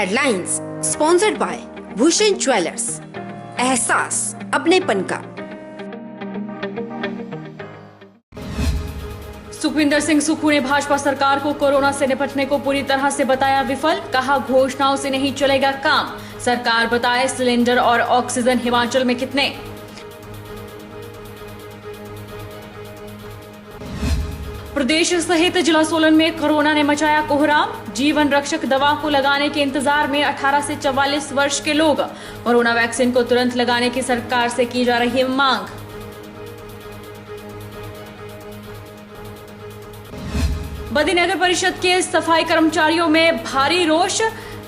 Headlines sponsored by Bhushan jewellers, एहसास अपनेपन का। सुखविंदर सिंह सुक्खू ने भाजपा सरकार को कोरोना से निपटने को पूरी तरह से बताया विफल। कहा घोषणाओं से नहीं चलेगा काम, सरकार बताए सिलेंडर और ऑक्सीजन हिमाचल में कितने। प्रदेश सहित जिला सोलन में कोरोना ने मचाया कोहराम। जीवन रक्षक दवा को लगाने के इंतजार में 18 से 44 वर्ष के लोग। कोरोना वैक्सीन को तुरंत लगाने की सरकार से की जा रही मांग। बद्दी नगर परिषद के सफाई कर्मचारियों में भारी रोष।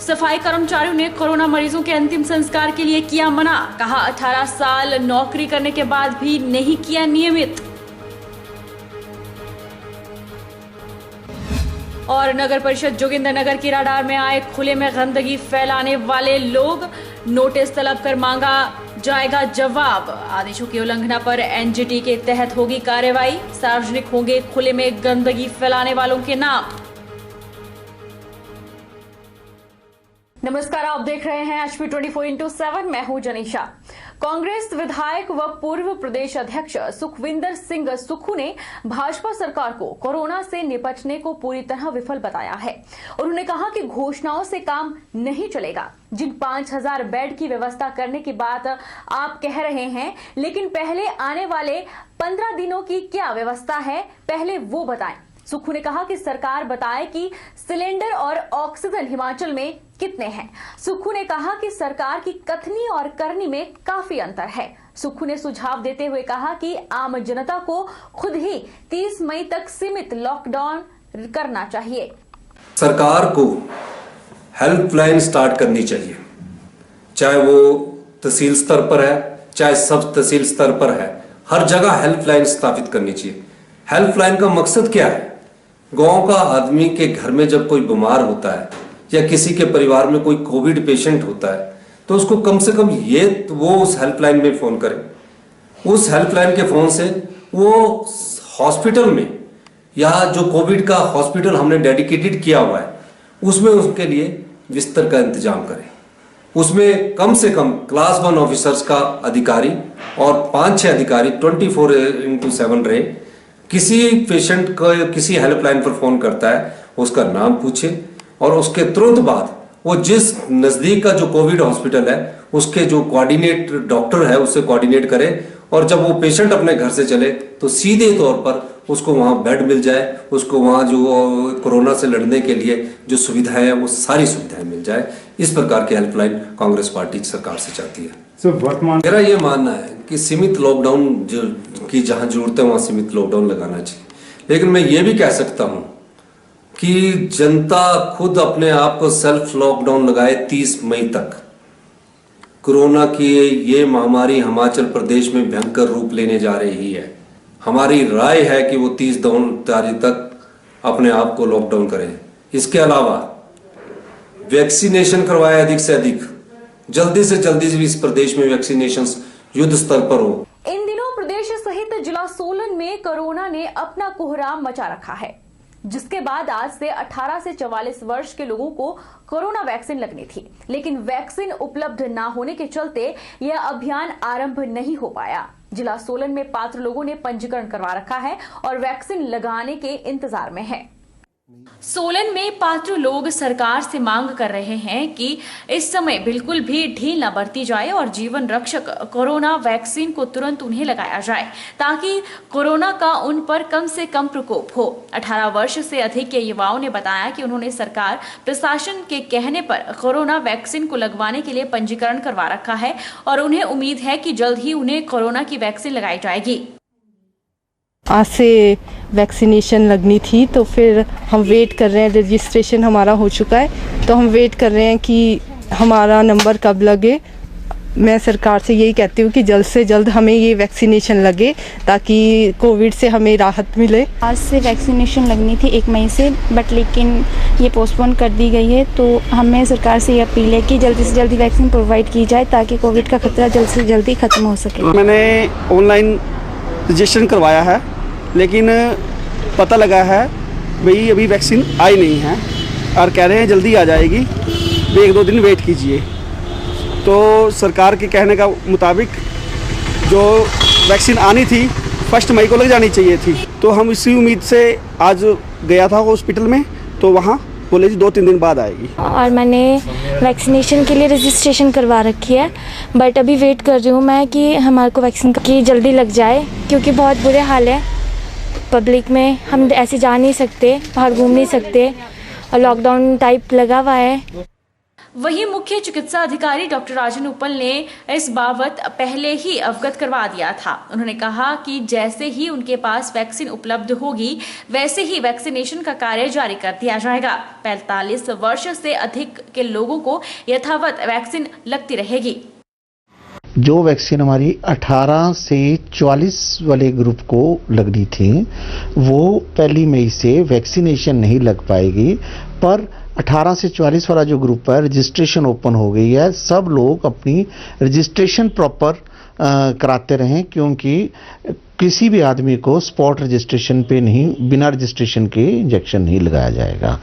सफाई कर्मचारियों ने कोरोना मरीजों के अंतिम संस्कार के लिए किया मना। कहा 18 साल नौकरी करने के बाद भी नहीं किया नियमित। और नगर परिषद जोगिंद्रनगर की राडार में आए खुले में गंदगी फैलाने वाले लोग। नोटिस तलब कर मांगा जाएगा जवाब। आदेशों की उल्लंघना पर एनजीटी के तहत होगी कार्रवाई। सार्वजनिक होंगे खुले में गंदगी फैलाने वालों के नाम। नमस्कार, आप देख रहे हैं HP 24x7। मैं हूं जनीशा। कांग्रेस विधायक व पूर्व प्रदेश अध्यक्ष सुखविंदर सिंह सुक्खू ने भाजपा सरकार को कोरोना से निपटने को पूरी तरह विफल बताया है। उन्होंने कहा कि घोषणाओं से काम नहीं चलेगा। जिन 5000 बेड की व्यवस्था करने की बात आप कह रहे हैं, लेकिन पहले आने वाले 15 दिनों की क्या व्यवस्था है, पहले वो बताएं। सुक्खू ने कहा कि सरकार बताए कि सिलेंडर और ऑक्सीजन हिमाचल में कितने हैं। सुक्खू ने कहा कि सरकार की कथनी और करनी में काफी अंतर है। सुक्खू ने सुझाव देते हुए कहा कि आम जनता को खुद ही 30 मई तक सीमित लॉकडाउन करना चाहिए। सरकार को हेल्पलाइन स्टार्ट करनी चाहिए, चाहे वो तहसील स्तर पर है, चाहे सब तहसील स्तर पर है, हर जगह हेल्पलाइन स्थापित करनी चाहिए। हेल्पलाइन का मकसद क्या है? गांव का आदमी के घर में जब कोई बीमार होता है या किसी के परिवार में कोई कोविड पेशेंट होता है तो उसको कम से कम वो उस हेल्पलाइन में फोन करे। उस हेल्पलाइन के फोन से वो हॉस्पिटल में या जो कोविड का हॉस्पिटल हमने डेडिकेटेड किया हुआ है उसमें उसके लिए बिस्तर का इंतजाम करें। उसमें कम से कम क्लास 1 ऑफिसर्स का अधिकारी और 5-6 अधिकारी 24/7 रहे। किसी पेशेंट को किसी हेल्पलाइन पर फोन करता है, उसका नाम पूछे और उसके तुरंत बाद वो जिस नजदीक का जो कोविड हॉस्पिटल है उसके जो कोऑर्डिनेट डॉक्टर है उससे कोऑर्डिनेट करे और जब वो पेशेंट अपने घर से चले तो सीधे तौर पर उसको वहां बेड मिल जाए, उसको वहां जो कोरोना से लड़ने के लिए जो सुविधाएं हैं वो सारी सुविधाएं मिल जाए। इस प्रकार की हेल्पलाइन कांग्रेस पार्टी सरकार से चाहती है। मेरा ये मानना है कि सीमित लॉकडाउन की जहां जरूरत है वहां सीमित लॉकडाउन लगाना चाहिए, लेकिन मैं ये भी कह सकता हूं कि जनता खुद अपने आप को सेल्फ लॉकडाउन लगाए 30 मई तक। कोरोना की ये महामारी हिमाचल प्रदेश में भयंकर रूप लेने जा रही है। हमारी राय है कि वो 30 तारीख तक अपने आप को लॉकडाउन करें। इसके अलावा वैक्सीनेशन करवाए अधिक से अधिक, जल्दी से जल्दी इस प्रदेश में वैक्सीनेशन युद्ध स्तर पर हो। इन दिनों प्रदेश सहित जिला सोलन में कोरोना ने अपना कोहराम मचा रखा है, जिसके बाद आज से 18 से 44 वर्ष के लोगों को कोरोना वैक्सीन लगनी थी, लेकिन वैक्सीन उपलब्ध न होने के चलते यह अभियान आरंभ नहीं हो पाया। जिला सोलन में पात्र लोगों ने पंजीकरण करवा रखा है और वैक्सीन लगाने के इंतजार में है। सोलन में पात्र लोग सरकार से मांग कर रहे हैं कि इस समय बिल्कुल भी ढील न बरती जाए और जीवन रक्षक कोरोना वैक्सीन को तुरंत उन्हें लगाया जाए ताकि कोरोना का उन पर कम से कम प्रकोप हो। 18 वर्ष से अधिक के युवाओं ने बताया कि उन्होंने सरकार प्रशासन के कहने पर कोरोना वैक्सीन को लगवाने के लिए पंजीकरण करवा रखा है और उन्हें उम्मीद है कि जल्द ही उन्हें कोरोना की वैक्सीन लगाई जाएगी। आज से वैक्सीनेशन लगनी थी तो फिर हम वेट कर रहे हैं, रजिस्ट्रेशन हमारा हो चुका है तो हम वेट कर रहे हैं कि हमारा नंबर कब लगे। मैं सरकार से यही कहती हूँ कि जल्द से जल्द हमें ये वैक्सीनेशन लगे ताकि कोविड से हमें राहत मिले। आज से वैक्सीनेशन लगनी थी 1 मई से, बट लेकिन ये पोस्टपोन कर दी गई है। तो हमें सरकार से ये अपील है कि जल्दी से जल्दी वैक्सीन प्रोवाइड की जाए ताकि कोविड का खतरा जल्द से जल्दी ख़त्म हो सके। मैंने ऑनलाइन रजिस्ट्रेशन करवाया है, लेकिन पता लगा है भाई अभी वैक्सीन आई नहीं है और कह रहे हैं जल्दी आ जाएगी। भी 1-2 दिन वेट कीजिए। तो सरकार के कहने का मुताबिक जो वैक्सीन आनी थी 1 मई को लग जानी चाहिए थी। तो हम इसी उम्मीद से आज गया था हॉस्पिटल में, तो वहाँ बोले जी 2-3 दिन बाद आएगी। और मैंने वैक्सीनेशन के लिए रजिस्ट्रेशन करवा रखी है, बट अभी वेट कर रही हूँ मैं कि हमारे को वैक्सीन की जल्दी लग जाए, क्योंकि बहुत बुरे हाल है पब्लिक में। हम ऐसे जा नहीं सकते, बाहर घूम नहीं सकते, और लॉकडाउन टाइप लगा हुआ है। वहीं मुख्य चिकित्सा अधिकारी डॉक्टर राजन उपल ने इस बाबत पहले ही अवगत करवा दिया था। उन्होंने कहा कि जैसे ही उनके पास वैक्सीन उपलब्ध होगी वैसे ही वैक्सीनेशन का कार्य जारी कर दिया जाएगा। 45 वर्ष से अधिक के लोगों को यथावत वैक्सीन लगती रहेगी। जो वैक्सीन हमारी 18 से 44 वाले ग्रुप को लगनी थी वो 1 मई से वैक्सीनेशन नहीं लग पाएगी, पर 18 से 44 वाला जो ग्रुप है रजिस्ट्रेशन ओपन हो गई है। सब लोग अपनी रजिस्ट्रेशन प्रॉपर कराते रहें, क्योंकि किसी भी आदमी को स्पॉट रजिस्ट्रेशन पे नहीं, बिना रजिस्ट्रेशन के इंजेक्शन नहीं लगाया जाएगा।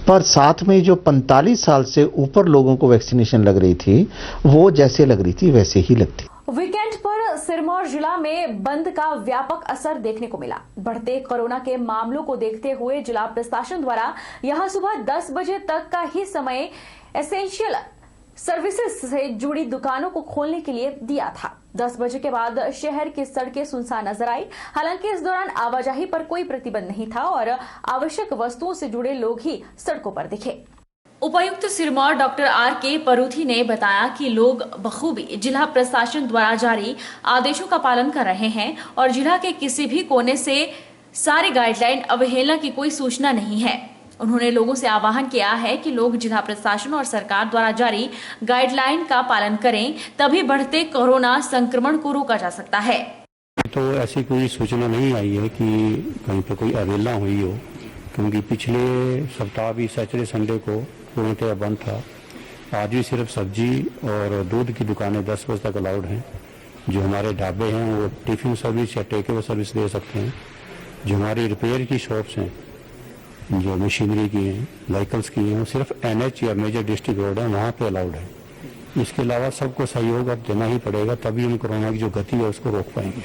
पर साथ में जो 45 साल से ऊपर लोगों को वैक्सीनेशन लग रही थी वो जैसे लग रही थी वैसे ही लगती। वीकेंड पर सिरमौर जिला में बंद का व्यापक असर देखने को मिला। बढ़ते कोरोना के मामलों को देखते हुए जिला प्रशासन द्वारा यहां सुबह 10 बजे तक का ही समय एसेंशियल सर्विसेज से जुड़ी दुकानों को खोलने के लिए दिया था। 10 बजे के बाद शहर की सड़कें सुनसान नजर आई। हालांकि इस दौरान आवाजाही पर कोई प्रतिबंध नहीं था और आवश्यक वस्तुओं से जुड़े लोग ही सड़कों पर दिखे। उपायुक्त सिरमौर डॉक्टर R.K. परूथी ने बताया कि लोग बखूबी जिला प्रशासन द्वारा जारी आदेशों का पालन कर रहे हैं और जिला के किसी भी कोने से सारी गाइडलाइन अवहेलना की कोई सूचना नहीं है। उन्होंने लोगों से आह्वान किया है कि लोग जिला प्रशासन और सरकार द्वारा जारी गाइडलाइन का पालन करें, तभी बढ़ते कोरोना संक्रमण को रोका जा सकता है। तो ऐसी कोई सूचना नहीं आई है कि कहीं पर कोई अवहेलना हुई हो, क्योंकि पिछले सप्ताह भी सैटरडे संडे को पूर्णतः बंद था। आज भी सिर्फ सब्जी और दूध की दुकानें 10 बजे तक अलाउड हैं। जो हमारे ढाबे हैं वो टिफिन सर्विस या टेक अवे सर्विस दे सकते हैं। जो हमारी रिपेयर की शॉप्स हैं, जो मशीनरी की हैं, व्हीकल्स की हैं, वो सिर्फ NH या मेजर डिस्ट्रिक्ट रोड है वहाँ पे अलाउड है। इसके अलावा सबको सहयोग अब देना ही पड़ेगा, तभी हम कोरोना की जो गति है उसको रोक पाएंगे।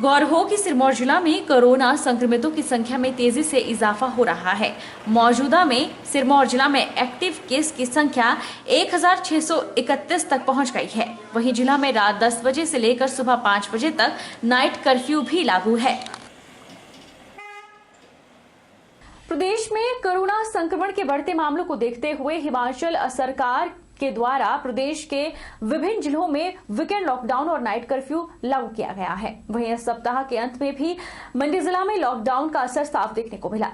गौर हो कि सिरमौर जिला में कोरोना संक्रमितों की संख्या में तेजी से इजाफा हो रहा है। मौजूदा में सिरमौर जिला में एक्टिव केस की संख्या 1631 तक पहुंच गई है। वहीं जिला में रात 10 बजे से लेकर सुबह 5 बजे तक नाइट कर्फ्यू भी लागू है। प्रदेश में कोरोना संक्रमण के बढ़ते मामलों को देखते हुए हिमाचल सरकार के द्वारा प्रदेश के विभिन्न जिलों में वीकेंड लॉकडाउन और नाइट कर्फ्यू लागू किया गया है। वहीं इस सप्ताह के अंत में भी मंडी जिला में लॉकडाउन का असर साफ देखने को मिला।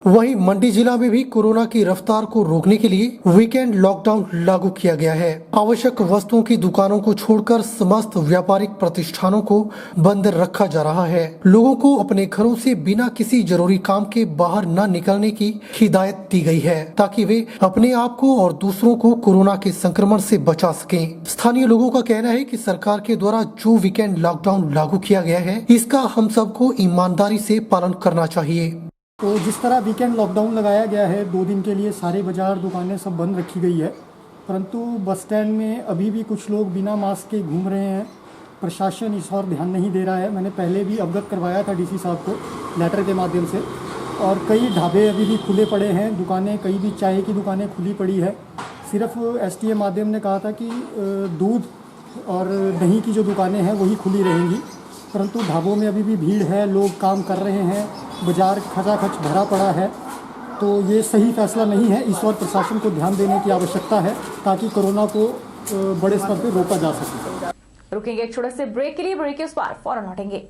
वहीं मंडी जिला में भी कोरोना की रफ्तार को रोकने के लिए वीकेंड लॉकडाउन लागू किया गया है। आवश्यक वस्तुओं की दुकानों को छोड़कर समस्त व्यापारिक प्रतिष्ठानों को बंद रखा जा रहा है। लोगों को अपने घरों से बिना किसी जरूरी काम के बाहर न निकलने की हिदायत दी गई है, ताकि वे अपने आप को और दूसरों को कोरोना के संक्रमण से बचा सकें। स्थानीय लोगों का कहना है कि सरकार के द्वारा जो वीकेंड लॉकडाउन लागू किया गया है, इसका हम सबको ईमानदारी से पालन करना चाहिए। तो जिस तरह वीकेंड लॉकडाउन लगाया गया है, 2 दिन के लिए सारे बाजार दुकानें सब बंद रखी गई है, परंतु बस स्टैंड में अभी भी कुछ लोग बिना मास्क के घूम रहे हैं। प्रशासन इस और ध्यान नहीं दे रहा है। मैंने पहले भी अवगत करवाया था DC साहब को लेटर के माध्यम से, और कई ढाबे अभी भी खुले पड़े हैं, दुकानें कई भी चाय की दुकानें खुली पड़ी है। सिर्फ STA माध्यम ने कहा था कि दूध और दही की जो दुकानें हैं वही खुली रहेंगी, परंतु ढाबों में अभी भी भीड़ है, लोग काम कर रहे हैं, बाजार खचाखच भरा पड़ा है। तो ये सही फैसला नहीं है। इस और प्रशासन को ध्यान देने की आवश्यकता है ताकि कोरोना को बड़े स्तर पर रोका जा सके। रुकेंगे एक छोटे से ब्रेक के लिए, ब्रेक के उस पार फौरन लौटेंगे।